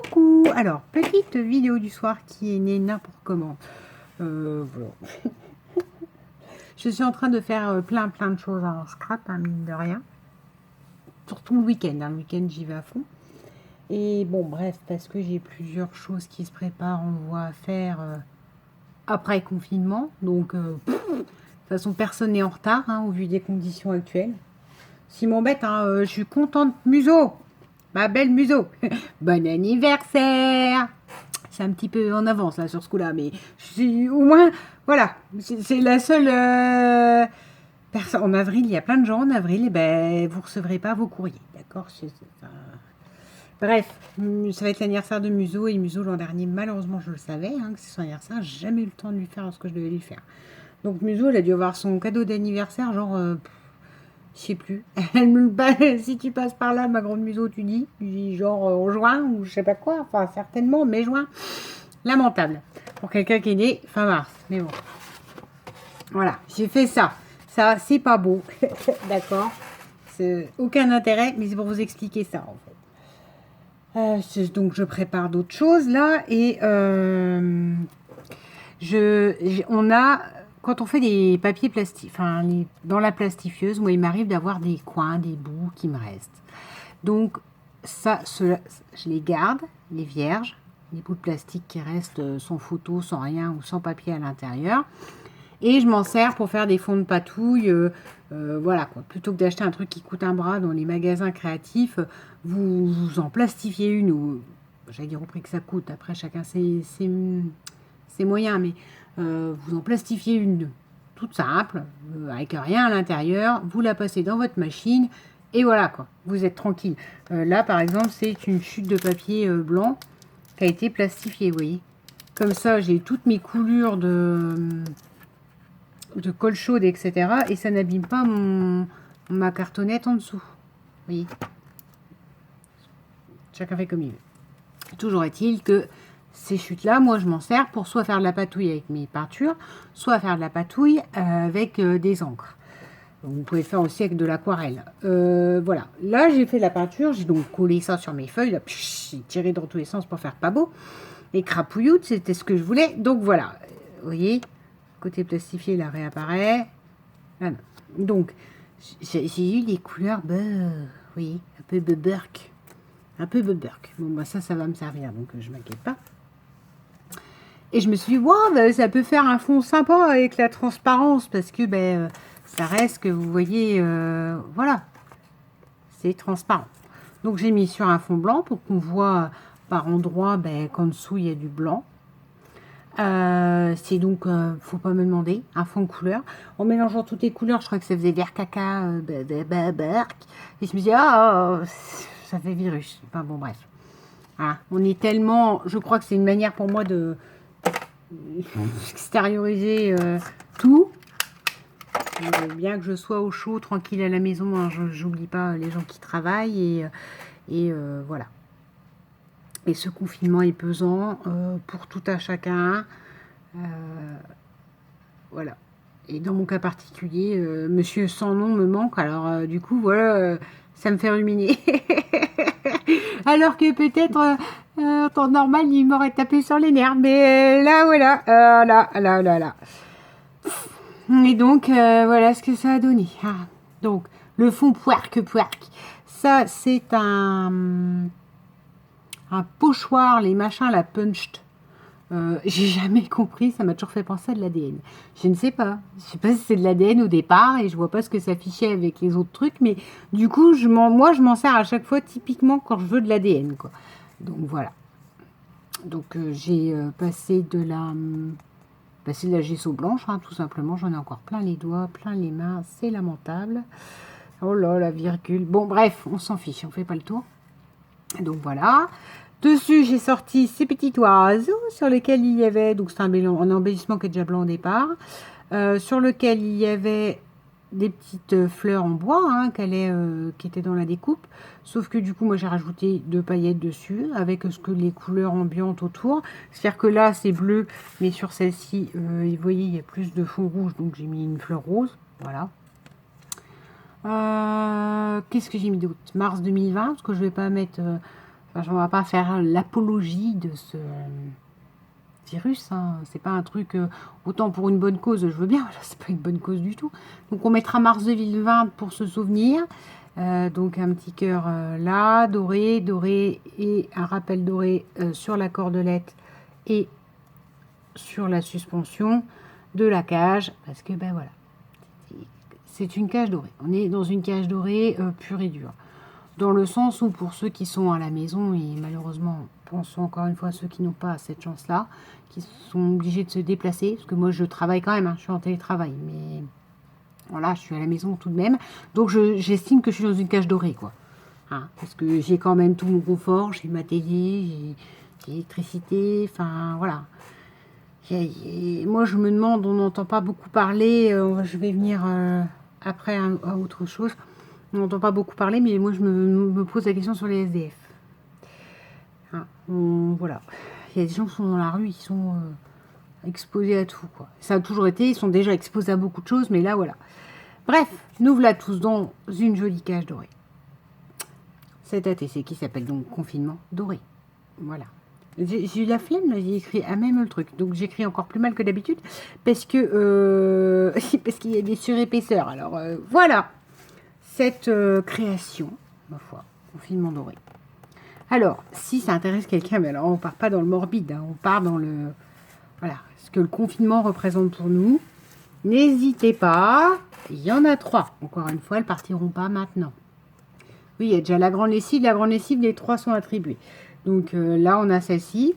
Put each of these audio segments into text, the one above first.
Coucou. Alors, petite vidéo du soir qui est née n'importe comment. Voilà. Je suis en train de faire plein de choses en scrap, hein, mine de rien. Surtout le week-end. Hein. Le week-end, j'y vais à fond. Et bon, bref, parce que j'ai plusieurs choses qui se préparent, on voit à faire après confinement. Donc, de toute façon, personne n'est en retard, hein, au vu des conditions actuelles. Ce qui m'embête, hein, je suis contente, Muso. Ma belle Muso. Bon anniversaire. C'est un petit peu en avance là sur ce coup-là, mais au moins, voilà, c'est la seule personne. En avril, il y a plein de gens en avril, et ben vous recevrez pas vos courriers, d'accord. Bref, ça va être l'anniversaire de Muso, et Muso l'an dernier, malheureusement, je le savais, hein, que c'est son anniversaire, j'ai jamais eu le temps de lui faire ce que je devais lui faire. Donc Muso, elle a dû avoir son cadeau d'anniversaire, genre, je sais plus. Si tu passes par là, ma grande Muso, tu dis genre en juin ou je sais pas quoi, enfin certainement, mai juin. Lamentable pour quelqu'un qui est né fin mars. Mais bon, voilà, j'ai fait ça. Ça, c'est pas beau, d'accord. C'est aucun intérêt, mais c'est pour vous expliquer ça en fait. Donc je prépare d'autres choses là et on a, quand on fait des papiers plastiques, enfin dans la plastifieuse, moi il m'arrive d'avoir des coins, des bouts qui me restent. Donc ça, je les garde, les vierges, les bouts de plastique qui restent sans photo, sans rien ou sans papier à l'intérieur. Et je m'en sers pour faire des fonds de patouille. Voilà quoi. Plutôt que d'acheter un truc qui coûte un bras dans les magasins créatifs, vous en plastifiez une ou j'allais dire au prix que ça coûte. Après chacun ses moyens, mais vous en plastifiez une toute simple, avec rien à l'intérieur. Vous la passez dans votre machine. Et voilà quoi, vous êtes tranquille. Là par exemple, c'est une chute de papier blanc qui a été plastifiée, vous voyez. Comme ça, j'ai toutes mes coulures de colle chaude, etc. Et ça n'abîme pas ma cartonnette en dessous. Vous voyez. Chacun fait comme il veut. Toujours est-il que ces chutes-là, moi je m'en sers pour soit faire de la patouille avec mes peintures, soit faire de la patouille avec des encres. Vous pouvez faire aussi avec de l'aquarelle. Voilà. Là, j'ai fait de la peinture. J'ai donc collé ça sur mes feuilles. J'ai tiré dans tous les sens pour faire pas beau. Et crapouilloute, c'était ce que je voulais. Donc, voilà. Vous voyez, côté plastifié, là, réapparaît. Voilà. Donc, j'ai eu des couleurs, vous voyez, un peu beurk. Un peu beurk. Bon, bah ça va me servir. Donc, je m'inquiète pas. Et je me suis dit, wow, ça peut faire un fond sympa avec la transparence. Parce que, ça reste que vous voyez, voilà, c'est transparent. Donc j'ai mis sur un fond blanc pour qu'on voit par endroit qu'en dessous il y a du blanc. C'est donc, faut pas me demander, un fond de couleur. En mélangeant toutes les couleurs, je crois que ça faisait vert caca, et je me dis, ça fait virus. Enfin bon, bref. Voilà. On est tellement, je crois que c'est une manière pour moi de extérioriser tout. Bien que je sois au chaud, tranquille à la maison, hein, j'oublie pas les gens qui travaillent et voilà. Et ce confinement est pesant pour tout à chacun. Voilà. Et dans mon cas particulier, monsieur sans nom me manque. Alors du coup, voilà, ça me fait ruminer. Alors que peut-être en temps normal, il m'aurait tapé sur les nerfs. Mais là, voilà. Là. Et donc, voilà ce que ça a donné. Ah. Donc, le fond poirque. Ça, c'est un pochoir, les machins, la punched. J'ai jamais compris, ça m'a toujours fait penser à de l'ADN. Je ne sais pas. Je sais pas si c'est de l'ADN au départ et je vois pas ce que ça affichait avec les autres trucs. Mais du coup, moi, je m'en sers à chaque fois typiquement quand je veux de l'ADN, quoi. Donc, voilà. Donc, j'ai passé de la gesso blanche, hein, tout simplement. J'en ai encore plein les doigts, plein les mains. C'est lamentable. Oh là, la virgule. Bon, bref, on s'en fiche. On fait pas le tour. Donc, voilà. Dessus, j'ai sorti ces petits oiseaux sur lesquels il y avait... Donc, c'est un embellissement qui est déjà blanc au départ. Sur lequel il y avait des petites fleurs en bois hein, qui étaient dans la découpe. Sauf que du coup, moi, j'ai rajouté 2 paillettes dessus avec les couleurs ambiantes autour. C'est-à-dire que là, c'est bleu, mais sur celle-ci, vous voyez, il y a plus de fond rouge, donc j'ai mis une fleur rose. Voilà. Qu'est-ce que j'ai mis d'autre? Mars 2020, parce que je ne vais pas mettre Enfin, on va pas faire l'apologie de ce virus, hein. C'est pas un truc, autant pour une bonne cause, je veux bien, là, c'est pas une bonne cause du tout. Donc on mettra Mars 2020 pour se souvenir. Donc un petit cœur là, doré, doré et un rappel doré sur la cordelette et sur la suspension de la cage, parce que ben voilà, c'est une cage dorée. On est dans une cage dorée pure et dure. Dans le sens où pour ceux qui sont à la maison, et malheureusement, pensons encore une fois à ceux qui n'ont pas cette chance-là, qui sont obligés de se déplacer, parce que moi je travaille quand même, hein, je suis en télétravail, mais voilà, je suis à la maison tout de même. Donc j'estime que je suis dans une cage dorée, quoi. Hein, parce que j'ai quand même tout mon confort, j'ai ma télé, j'ai l'électricité, enfin voilà. Moi je me demande, on n'entend pas beaucoup parler, je vais venir après à autre chose. On n'entend pas beaucoup parler, mais moi je me pose la question sur les SDF. Hein, voilà. Il y a des gens qui sont dans la rue, qui sont exposés à tout, quoi. Ça a toujours été, ils sont déjà exposés à beaucoup de choses, mais là voilà. Bref, nous voilà tous dans une jolie cage dorée. Cet ATC qui s'appelle donc confinement doré. Voilà. J'ai eu la flemme, j'ai écrit à même le truc. Donc j'écris encore plus mal que d'habitude parce que parce qu'il y a des surépaisseurs. Alors voilà cette création, ma foi, confinement doré. Alors, si ça intéresse quelqu'un, mais alors on part pas dans le morbide, hein, on part dans le voilà, ce que le confinement représente pour nous. N'hésitez pas, il y en a 3. Encore une fois, elles partiront pas maintenant. Oui, il y a déjà la grande lessive. La grande lessive, les 3 sont attribués. Donc là, on a celle-ci.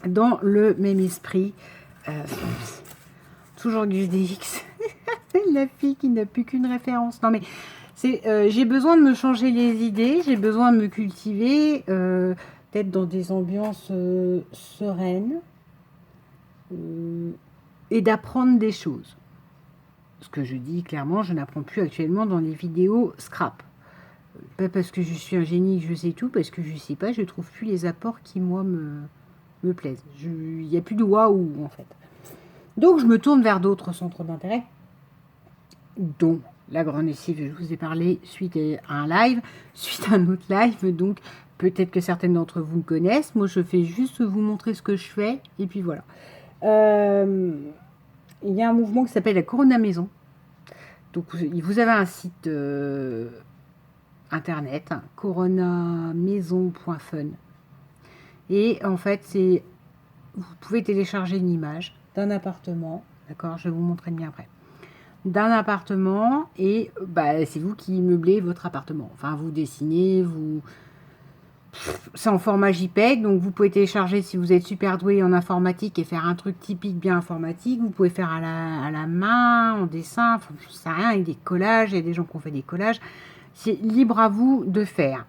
Dans le même esprit. Toujours du DX. La fille qui n'a plus qu'une référence. Non mais, j'ai besoin de me changer les idées. J'ai besoin de me cultiver. D'être dans des ambiances sereines. Et d'apprendre des choses. Ce que je dis clairement, je n'apprends plus actuellement dans les vidéos scrap. Pas parce que je suis un génie, je sais tout, parce que je sais pas, je trouve plus les apports qui, moi, me plaisent. Il n'y a plus de waouh, en fait. Donc, je me tourne vers d'autres centres d'intérêt, dont la grande lessive, je vous ai parlé suite à un live, suite à un autre live, donc peut-être que certaines d'entre vous me connaissent. Moi, je fais juste vous montrer ce que je fais, et puis voilà. Il y a un mouvement qui s'appelle la Corona Maison. Donc, vous avez un site internet, coronamaison.fun. Et en fait, vous pouvez télécharger une image d'un appartement. D'accord, je vais vous montrer bien après. D'un appartement et c'est vous qui meublez votre appartement. Enfin, vous dessinez, c'est en format JPEG, donc vous pouvez télécharger si vous êtes super doué en informatique et faire un truc typique bien informatique. Vous pouvez faire à la main, en dessin, enfin, je sais rien, avec des collages. Il y a des gens qui ont fait des collages. C'est libre à vous de faire.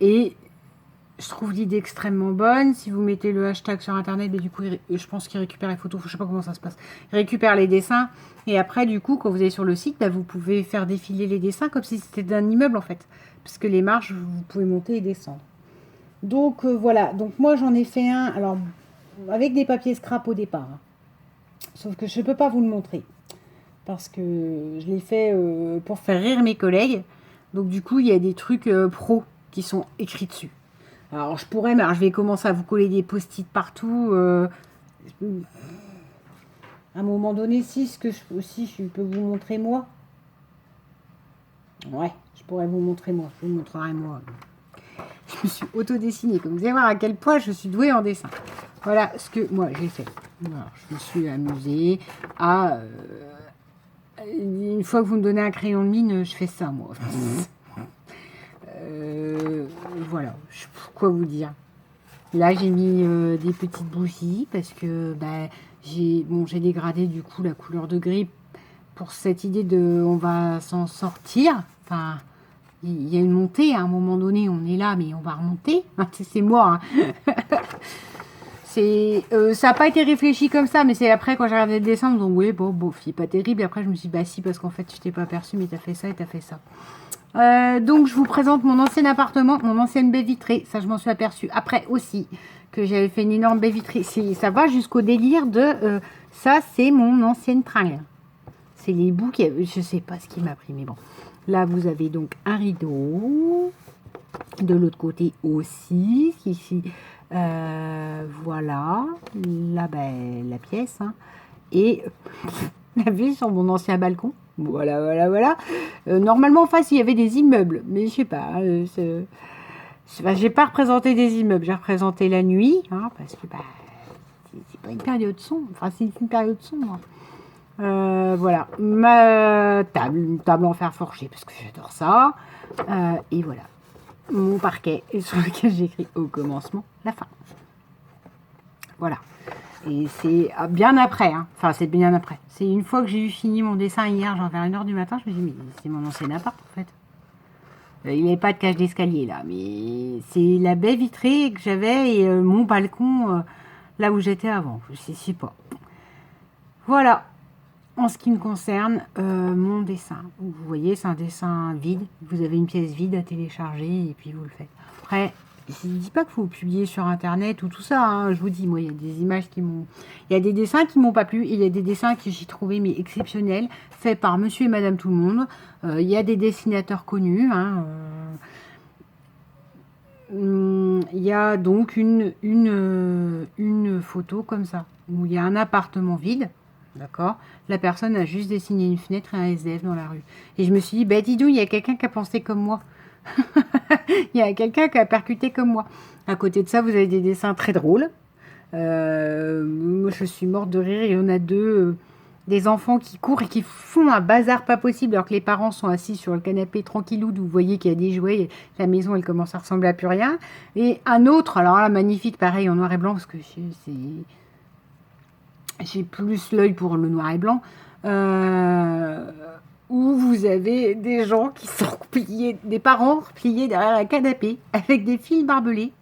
Et je trouve l'idée extrêmement bonne. Si vous mettez le hashtag sur internet, du coup, je pense qu'il récupère les photos. Je sais pas comment ça se passe. Il récupère les dessins. Et après, du coup, quand vous allez sur le site, vous pouvez faire défiler les dessins comme si c'était d'un immeuble, en fait. Parce que les marches, vous pouvez monter et descendre. Donc, voilà. Donc, moi, j'en ai fait un. Alors, avec des papiers scrap au départ. Hein. Sauf que je ne peux pas vous le montrer. Parce que je l'ai fait pour faire rire mes collègues. Donc, du coup, il y a des trucs pro qui sont écrits dessus. Alors, je pourrais, mais alors, je vais commencer à vous coller des post-it partout. À un moment donné, je peux vous montrer moi. Ouais, je pourrais vous montrer moi. Je vous montrerai moi. Je me suis auto-dessinée. Comme vous allez voir à quel point je suis douée en dessin. Voilà ce que moi j'ai fait. Alors, je me suis amusée à... une fois que vous me donnez un crayon de mine, je fais ça, moi. Voilà, je sais pas quoi vous dire. Là, j'ai mis des petites bougies parce que j'ai dégradé du coup la couleur de gris pour cette idée de on va s'en sortir. Enfin, il y a une montée à un moment donné, on est là, mais on va remonter. C'est moi. Hein. Ça n'a pas été réfléchi comme ça, mais c'est après quand j'ai regardé le dessin, donc oui, bon, c'est pas terrible. Et après, je me suis dit, si, parce qu'en fait, tu t'es pas aperçu, mais t'as fait ça et t'as fait ça. Donc, je vous présente mon ancien appartement, mon ancienne baie vitrée. Ça, je m'en suis aperçue. Après aussi, que j'avais fait une énorme baie vitrée. Ça va jusqu'au délire de... ça, c'est mon ancienne tringle. C'est les bouts qui... Je sais pas ce qui m'a pris, mais bon. Là, vous avez donc un rideau. De l'autre côté aussi, ici, voilà, là, ben, la pièce, hein. Et la vue sur mon ancien balcon. Voilà, voilà, voilà. Normalement, en face, il y avait des immeubles, mais je sais pas. J'ai pas représenté des immeubles, j'ai représenté la nuit, hein, parce que bah, c'est pas une période sombre. Enfin, c'est une période sombre. Voilà, ma table, une table en fer forgé, parce que j'adore ça. Et voilà, mon parquet sur lequel j'écris au commencement la fin. Voilà. Et c'est bien après, hein. Enfin c'est bien après. C'est une fois que j'ai eu fini mon dessin hier, genre vers 1h du matin, je me dis mais c'est mon ancien appart en fait. Il n'y avait pas de cage d'escalier là, mais c'est la baie vitrée que j'avais et mon balcon là où j'étais avant. Je sais pas. Voilà. En ce qui me concerne, mon dessin. Vous voyez, c'est un dessin vide. Vous avez une pièce vide à télécharger et puis vous le faites. Après, je ne dis pas qu'il faut publier sur Internet ou tout ça. Hein. Je vous dis, moi, il y a des images qui m'ont... Il y a des dessins qui m'ont pas plu. Il y a des dessins que j'ai trouvé mais exceptionnels, faits par monsieur et madame tout le monde. Il y a des dessinateurs connus. Hein. Il y a donc une photo comme ça, où il y a un appartement vide. D'accord. La personne a juste dessiné une fenêtre et un SDF dans la rue. Et je me suis dit, bah dis donc, il y a quelqu'un qui a pensé comme moi. Il y a quelqu'un qui a percuté comme moi. À côté de ça, vous avez des dessins très drôles. Moi, je suis morte de rire. Il y en a deux, des enfants qui courent et qui font un bazar pas possible alors que les parents sont assis sur le canapé tranquillou. Vous voyez qu'il y a des jouets. La maison, elle commence à ressembler à plus rien. Et un autre, alors là, magnifique, pareil, en noir et blanc, parce que c'est... J'ai plus l'œil pour le noir et blanc, où vous avez des gens qui sont repliés, des parents repliés derrière un canapé avec des fils barbelés.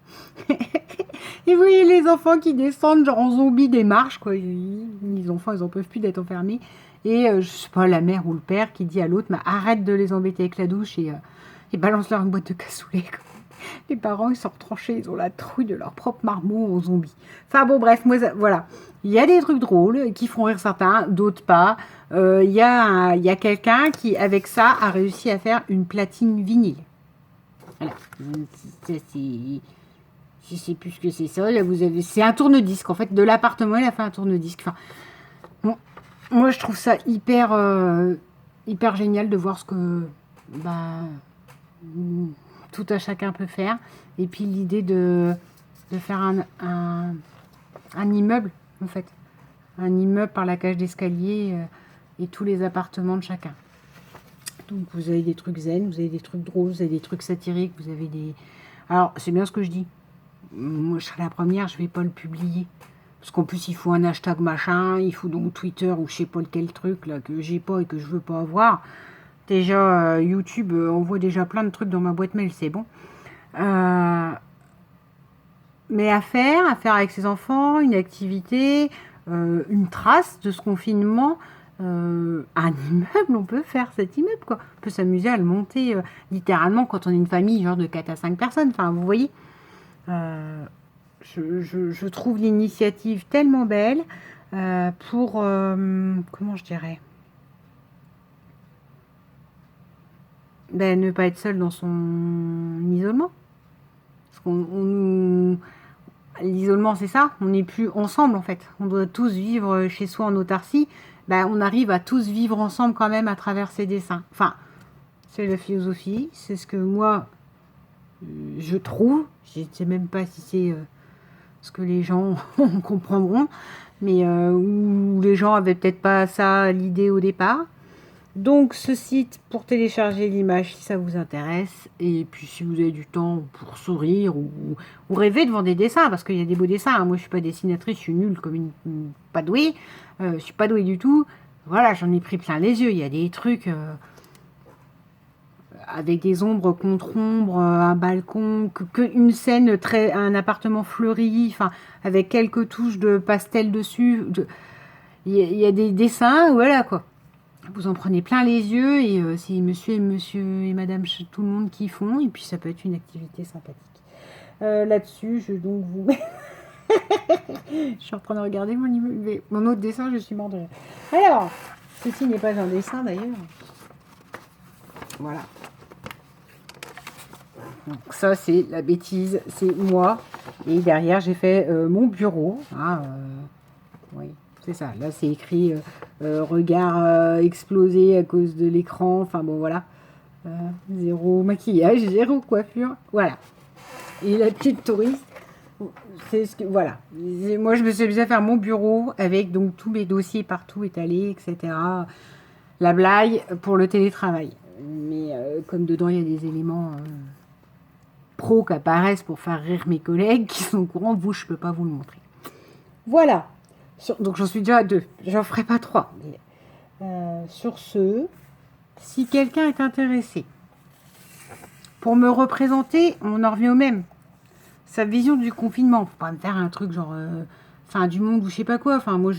Et vous voyez les enfants qui descendent genre en zombie des marches, quoi. Les enfants, ils en peuvent plus d'être enfermés. Et je sais pas, la mère ou le père qui dit à l'autre, mais arrête de les embêter avec la douche et balance-leur une boîte de cassoulet. Les parents, ils sont retranchés, ils ont la trouille de leur propre marmot en zombie. Enfin bon, bref, moi, voilà. Il y a des trucs drôles qui font rire certains, d'autres pas. Il y a quelqu'un qui, avec ça, a réussi à faire une platine vinyle. Voilà. Je sais plus ce que c'est ça. Là, vous avez, c'est un tourne-disque. En fait, de l'appartement, il a fait un tourne-disque. Enfin, bon, moi, je trouve ça hyper génial de voir ce que... Bah, tout à chacun peut faire. Et puis l'idée de faire un immeuble, en fait. Un immeuble par la cage d'escalier et tous les appartements de chacun. Donc vous avez des trucs zen, vous avez des trucs drôles, vous avez des trucs satiriques, vous avez des... Alors, c'est bien ce que je dis. Moi, je serai la première, je vais pas le publier. Parce qu'en plus, il faut un hashtag machin, il faut donc Twitter ou je sais pas lequel truc là que j'ai pas et que je veux pas avoir. Déjà, YouTube envoie déjà plein de trucs dans ma boîte mail, c'est bon. Mais à faire avec ses enfants, une activité, une trace de ce confinement, un immeuble, on peut faire cet immeuble, quoi. On peut s'amuser à le monter littéralement quand on est une famille, genre de 4 à 5 personnes. Enfin, vous voyez, je trouve l'initiative tellement belle pour, comment je dirais, ben, ne pas être seul dans son isolement. Parce qu'on l'isolement, c'est ça, on n'est plus ensemble en fait. On doit tous vivre chez soi en autarcie. Ben, on arrive à tous vivre ensemble quand même à travers ces dessins. Enfin, c'est la philosophie, c'est ce que moi, je trouve. Je ne sais même pas si c'est ce que les gens comprendront, mais où les gens avaient peut-être pas ça l'idée au départ. Donc ce site pour télécharger l'image si ça vous intéresse, et puis si vous avez du temps pour sourire ou rêver devant des dessins, parce qu'il y a des beaux dessins, hein. Moi je suis pas dessinatrice, je suis nulle comme une pas douée, je suis pas douée du tout, voilà, j'en ai pris plein les yeux, il y a des trucs avec des ombres contre ombres, un balcon, une scène, un appartement fleuri, enfin avec quelques touches de pastel dessus, il y a des dessins, voilà quoi. Vous en prenez plein les yeux et c'est monsieur et madame tout le monde qui font et puis ça peut être une activité sympathique. Là-dessus, je donc vous... je suis en train de regarder mon autre dessin, je suis mort de rire. Alors, ceci n'est pas un dessin d'ailleurs. Voilà. Donc ça, c'est la bêtise, c'est moi. Et derrière, j'ai fait mon bureau. Hein, oui, c'est ça. Là, c'est écrit regard explosé à cause de l'écran. Enfin bon, voilà. Zéro maquillage, zéro coiffure. Voilà. Et la petite touriste, c'est ce que voilà. Moi, je me suis amusée à faire mon bureau avec donc tous mes dossiers partout étalés, etc. La blague pour le télétravail. Mais comme dedans, il y a des éléments pros qui apparaissent pour faire rire mes collègues qui sont au courant, vous, je ne peux pas vous le montrer. Voilà. Donc, j'en suis déjà à 2. J'en ferai pas 3. Mais, sur ce, si quelqu'un est intéressé pour me représenter, on en revient au même. Sa vision du confinement. Faut pas me faire un truc genre fin du monde ou je sais pas quoi. Enfin, moi,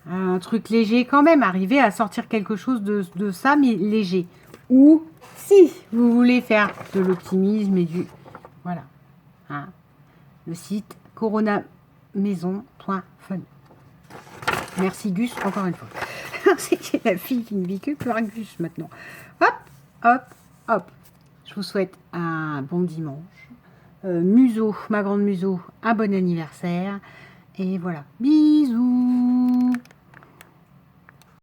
un truc léger quand même. Arriver à sortir quelque chose de ça, mais léger. Ou si vous voulez faire de l'optimisme et du... Voilà. Hein. Le site coronamaison.fun. Merci Gus, encore une fois. C'est la fille qui ne vit que pour un Gus maintenant. Hop, hop, hop. Je vous souhaite un bon dimanche. Museau, ma grande Museau, un bon anniversaire. Et voilà. Bisous.